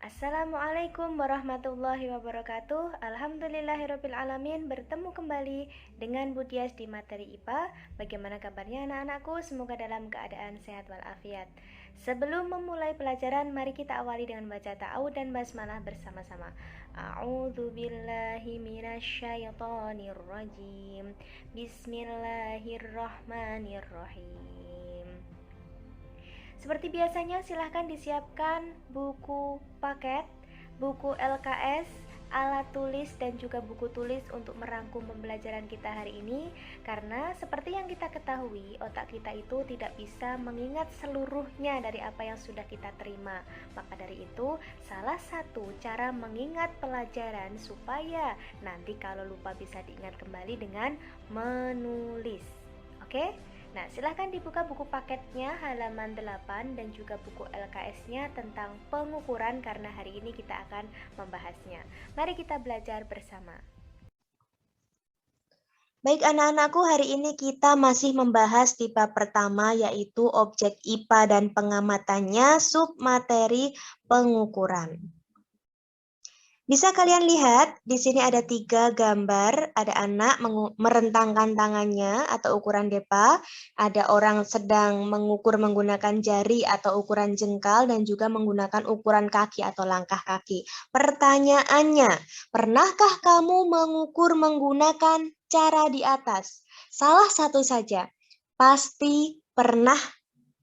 Assalamualaikum warahmatullahi wabarakatuh. Alhamdulillahirabbil alamin. Bertemu kembali dengan Bu Dias di materi IPA. Bagaimana kabarnya anak-anakku? Semoga dalam keadaan sehat walafiat. Sebelum memulai pelajaran, mari kita awali dengan baca ta'awudz dan basmalah bersama-sama. A'udzu billahi minasyaitonir rajim. Bismillahirrahmanirrahim. Seperti biasanya, silahkan disiapkan buku paket, buku LKS, alat tulis, dan juga buku tulis untuk merangkum pembelajaran kita hari ini. Karena seperti yang kita ketahui, otak kita itu tidak bisa mengingat seluruhnya dari apa yang sudah kita terima. Maka dari itu, salah satu cara mengingat pelajaran supaya nanti kalau lupa bisa diingat kembali dengan menulis. Oke? Nah, silahkan dibuka buku paketnya halaman 8 dan juga buku LKS-nya tentang pengukuran karena hari ini kita akan membahasnya. Mari kita belajar bersama. Baik anak-anakku, hari ini kita masih membahas tipe pertama yaitu objek IPA dan pengamatannya submateri pengukuran. Bisa kalian lihat, di sini ada 3 gambar, ada anak merentangkan tangannya atau ukuran DEPA, ada orang sedang mengukur menggunakan jari atau ukuran jengkal, dan juga menggunakan ukuran kaki atau langkah kaki. Pertanyaannya, pernahkah kamu mengukur menggunakan cara di atas? Salah satu saja, pasti pernah,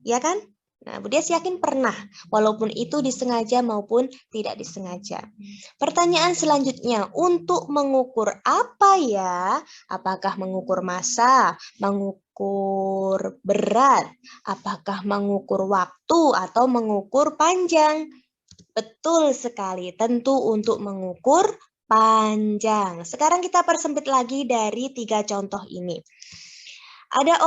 ya kan? Nah, Bu Dias yakin pernah, walaupun itu disengaja maupun tidak disengaja. Pertanyaan selanjutnya, untuk mengukur apa ya? Apakah mengukur massa, mengukur berat, apakah mengukur waktu, atau mengukur panjang? Betul sekali, tentu untuk mengukur panjang. Sekarang kita persempit lagi dari 3 contoh ini. Ada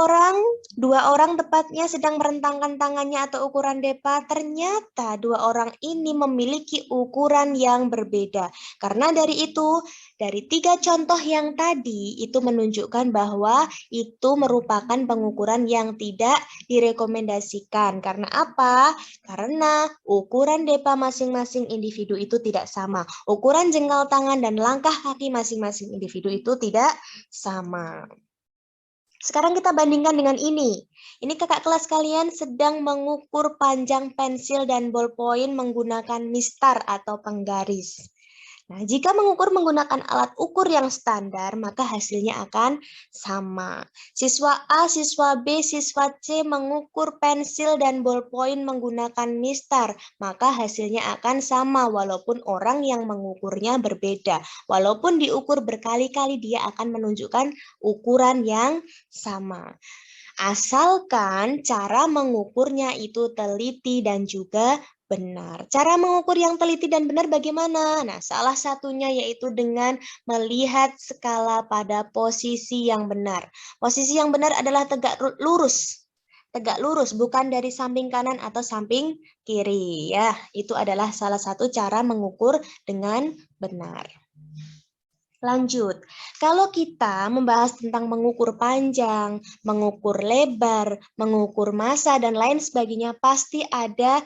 dua orang tepatnya sedang merentangkan tangannya atau ukuran DEPA. Ternyata 2 orang ini memiliki ukuran yang berbeda. Karena dari itu, dari 3 contoh yang tadi, itu menunjukkan bahwa itu merupakan pengukuran yang tidak direkomendasikan. Karena apa? Karena ukuran DEPA masing-masing individu itu tidak sama. Ukuran jengkal tangan dan langkah kaki masing-masing individu itu tidak sama. Sekarang kita bandingkan dengan ini. Ini kakak kelas kalian sedang mengukur panjang pensil dan ballpoint menggunakan mistar atau penggaris. Nah, jika mengukur menggunakan alat ukur yang standar, maka hasilnya akan sama. Siswa A, siswa B, siswa C mengukur pensil dan ballpoint menggunakan mistar, maka hasilnya akan sama walaupun orang yang mengukurnya berbeda. Walaupun diukur berkali-kali, dia akan menunjukkan ukuran yang sama. Asalkan cara mengukurnya itu teliti dan juga benar. Cara mengukur yang teliti dan benar bagaimana? Nah, salah satunya yaitu dengan melihat skala pada posisi yang benar. Posisi yang benar adalah tegak lurus. Tegak lurus, bukan dari samping kanan atau samping kiri. Ya, itu adalah salah satu cara mengukur dengan benar. Lanjut, kalau kita membahas tentang mengukur panjang, mengukur lebar, mengukur massa, dan lain sebagainya, pasti ada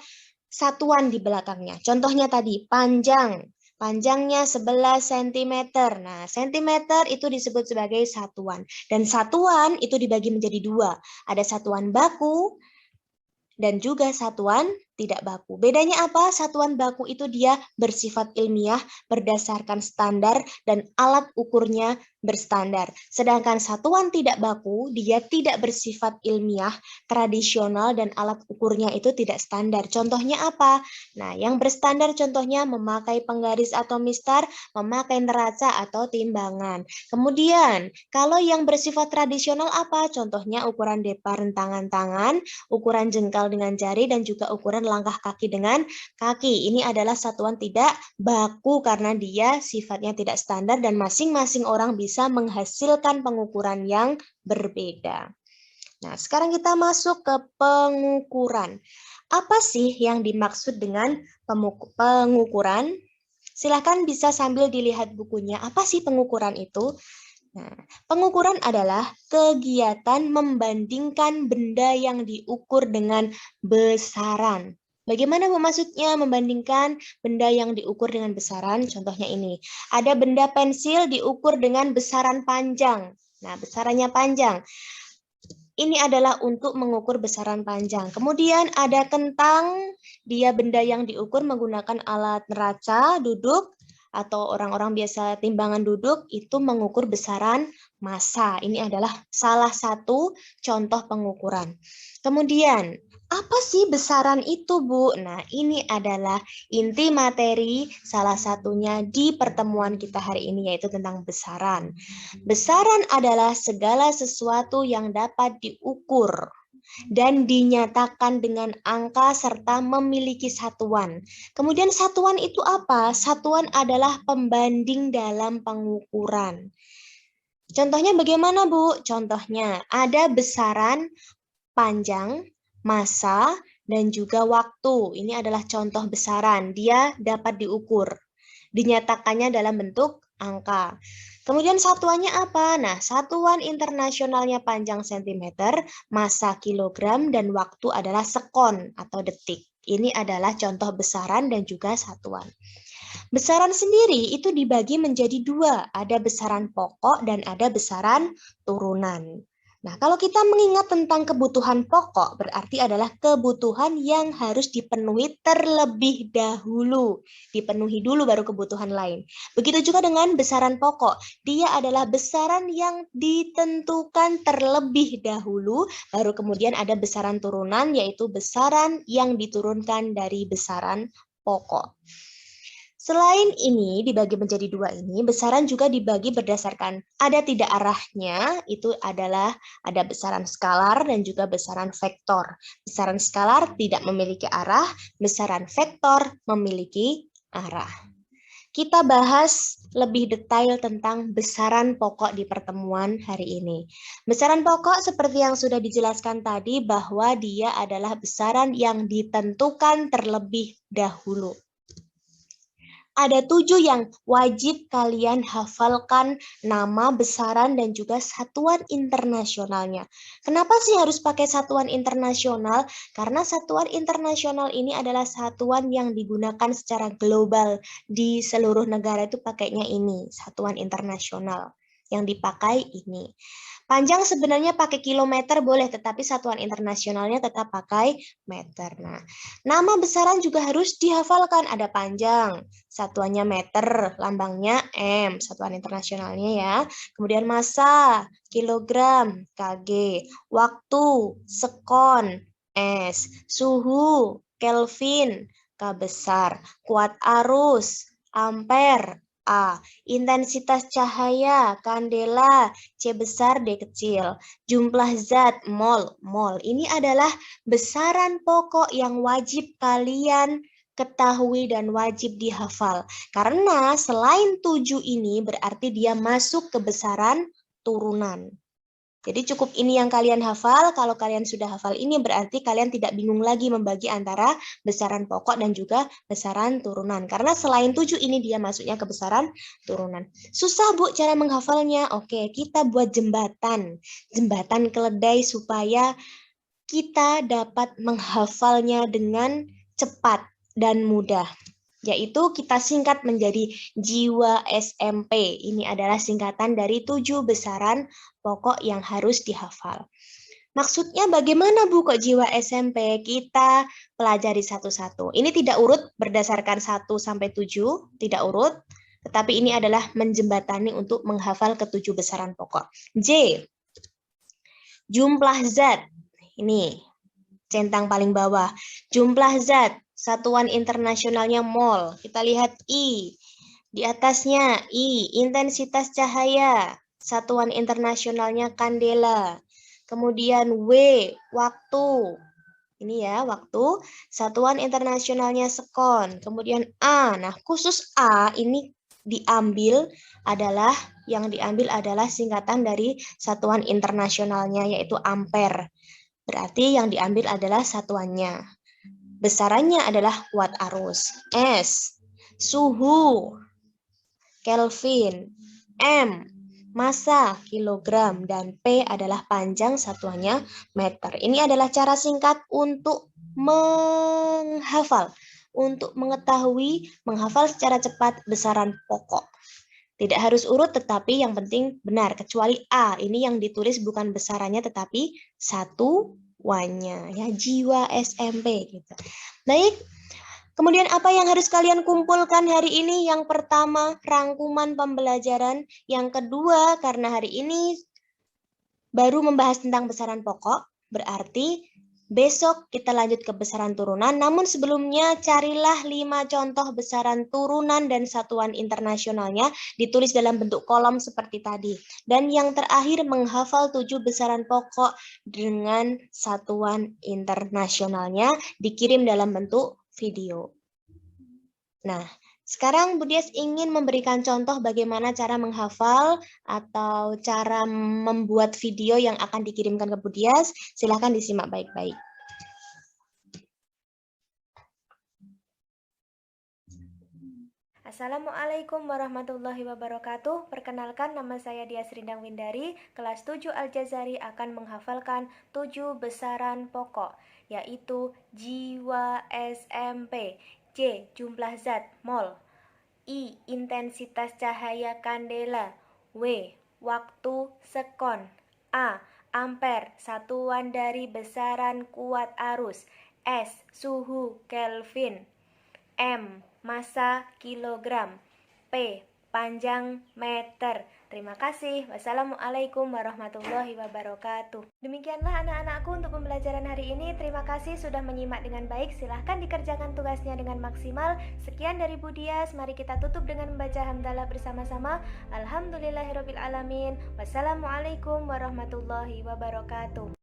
satuan di belakangnya. Contohnya tadi, panjang. Panjangnya 11 cm. Nah, cm itu disebut sebagai satuan. Dan satuan itu dibagi menjadi 2. Ada satuan baku dan juga satuan tidak baku. Bedanya apa? Satuan baku itu dia bersifat ilmiah berdasarkan standar dan alat ukurnya berstandar. Sedangkan satuan tidak baku dia tidak bersifat ilmiah, tradisional, dan alat ukurnya itu tidak standar. Contohnya apa? Nah, yang berstandar contohnya memakai penggaris atau mistar, memakai neraca atau timbangan. Kemudian, kalau yang bersifat tradisional apa? Contohnya ukuran DEPA rentangan tangan, ukuran jengkal dengan jari, dan juga ukuran langkah kaki dengan kaki. Ini adalah satuan tidak baku karena dia sifatnya tidak standar dan masing-masing orang bisa menghasilkan pengukuran yang berbeda. Nah, sekarang kita masuk ke pengukuran. Apa sih yang dimaksud dengan pengukuran? Silahkan bisa sambil dilihat bukunya. Apa sih pengukuran itu? Nah, pengukuran adalah kegiatan membandingkan benda yang diukur dengan besaran. Bagaimana Bu maksudnya membandingkan benda yang diukur dengan besaran? Contohnya ini. Ada benda pensil diukur dengan besaran panjang. Nah, besarannya panjang. Ini adalah untuk mengukur besaran panjang. Kemudian ada kentang, dia benda yang diukur menggunakan alat neraca duduk atau orang-orang biasa timbangan duduk itu mengukur besaran massa. Ini adalah salah satu contoh pengukuran. Kemudian, apa sih besaran itu, Bu? Nah, ini adalah inti materi salah satunya di pertemuan kita hari ini, yaitu tentang besaran. Besaran adalah segala sesuatu yang dapat diukur dan dinyatakan dengan angka serta memiliki satuan. Kemudian satuan itu apa? Satuan adalah pembanding dalam pengukuran. Contohnya bagaimana, Bu? Contohnya ada besaran panjang, massa, dan juga waktu. Ini adalah contoh besaran. Dia dapat diukur. Dinyatakannya dalam bentuk angka. Kemudian satuannya apa? Nah, satuan internasionalnya panjang cm, massa kilogram, dan waktu adalah sekon atau detik. Ini adalah contoh besaran dan juga satuan. Besaran sendiri itu dibagi menjadi dua, ada besaran pokok dan ada besaran turunan. Nah, kalau kita mengingat tentang kebutuhan pokok, berarti adalah kebutuhan yang harus dipenuhi terlebih dahulu. Dipenuhi dulu baru kebutuhan lain. Begitu juga dengan besaran pokok. Dia adalah besaran yang ditentukan terlebih dahulu, baru kemudian ada besaran turunan, yaitu besaran yang diturunkan dari besaran pokok. Selain ini, dibagi menjadi dua ini, besaran juga dibagi berdasarkan ada tidak arahnya, itu adalah ada besaran skalar dan juga besaran vektor. Besaran skalar tidak memiliki arah, besaran vektor memiliki arah. Kita bahas lebih detail tentang besaran pokok di pertemuan hari ini. Besaran pokok seperti yang sudah dijelaskan tadi bahwa dia adalah besaran yang ditentukan terlebih dahulu. Ada 7 yang wajib kalian hafalkan nama, besaran, dan juga satuan internasionalnya. Kenapa sih harus pakai satuan internasional? Karena satuan internasional ini adalah satuan yang digunakan secara global. Di seluruh negara itu pakainya ini, satuan internasional. Yang dipakai ini. Panjang sebenarnya pakai kilometer boleh, tetapi satuan internasionalnya tetap pakai meter. Nah, nama besaran juga harus dihafalkan. Ada panjang, satuannya meter, lambangnya M, satuan internasionalnya ya. Kemudian massa, kilogram, kg. Waktu, sekon, S. Suhu, Kelvin, K besar. Kuat arus, ampere, A. Intensitas cahaya, kandela, C besar, D kecil. Jumlah zat, mol, mol. Ini adalah besaran pokok yang wajib kalian ketahui dan wajib dihafal. Karena selain 7 ini berarti dia masuk ke besaran turunan. Jadi cukup ini yang kalian hafal. Kalau kalian sudah hafal ini berarti kalian tidak bingung lagi membagi antara besaran pokok dan juga besaran turunan. Karena selain 7 ini dia masuknya ke besaran turunan. Susah Bu cara menghafalnya. Oke, kita buat jembatan. Jembatan keledai supaya kita dapat menghafalnya dengan cepat dan mudah. Yaitu kita singkat menjadi Jiwa SMP. Ini adalah singkatan dari 7 besaran pokok yang harus dihafal. Maksudnya bagaimana Bu kok Jiwa SMP? Kita pelajari satu-satu. Ini tidak urut berdasarkan 1 sampai 7, tidak urut, tetapi ini adalah menjembatani untuk menghafal ke-7 besaran pokok. J. Jumlah zat. Ini centang paling bawah. Jumlah zat. Satuan internasionalnya mol. Kita lihat I. Di atasnya I. Intensitas cahaya. Satuan internasionalnya kandela. Kemudian W. Waktu. Ini ya, waktu. Satuan internasionalnya sekon. Kemudian A. Nah, khusus A ini yang diambil adalah singkatan dari satuan internasionalnya, yaitu ampere. Berarti yang diambil adalah satuannya. Besarannya adalah kuat arus. S. Suhu. Kelvin. M. Massa, kilogram. Dan P adalah panjang, satuannya meter. Ini adalah cara singkat untuk menghafal. Untuk menghafal secara cepat besaran pokok. Tidak harus urut, tetapi yang penting benar. Kecuali A, ini yang ditulis bukan besarannya, tetapi satuannya. Ya, jiwa SMP. Gitu. Baik, kemudian apa yang harus kalian kumpulkan hari ini? Yang pertama, rangkuman pembelajaran. Yang kedua, karena hari ini baru membahas tentang besaran pokok, berarti besok kita lanjut ke besaran turunan, namun sebelumnya carilah 5 contoh besaran turunan dan satuan internasionalnya, ditulis dalam bentuk kolom seperti tadi. Dan yang terakhir menghafal 7 besaran pokok dengan satuan internasionalnya, dikirim dalam bentuk video. Nah, sekarang Bu Dias ingin memberikan contoh bagaimana cara menghafal atau cara membuat video yang akan dikirimkan ke Bu Dias. Silahkan disimak baik-baik. Assalamualaikum warahmatullahi wabarakatuh. Perkenalkan, nama saya Dias Rindang Windari, kelas 7 Al-Jazari akan menghafalkan 7 besaran pokok, yaitu jiwa SMP, J. jumlah zat mol, I. intensitas cahaya kandela, W. waktu sekon, A. ampere, satuan dari besaran kuat arus, S. suhu Kelvin, M. massa kilogram, P. panjang meter. Terima kasih. Wassalamualaikum warahmatullahi wabarakatuh. Demikianlah anak-anakku untuk pembelajaran hari ini. Terima kasih sudah menyimak dengan baik. Silahkan dikerjakan tugasnya dengan maksimal. Sekian dari Bu Dias. Mari kita tutup dengan membaca hamdalah bersama-sama. Alhamdulillahirrabbilalamin. Wassalamualaikum warahmatullahi wabarakatuh.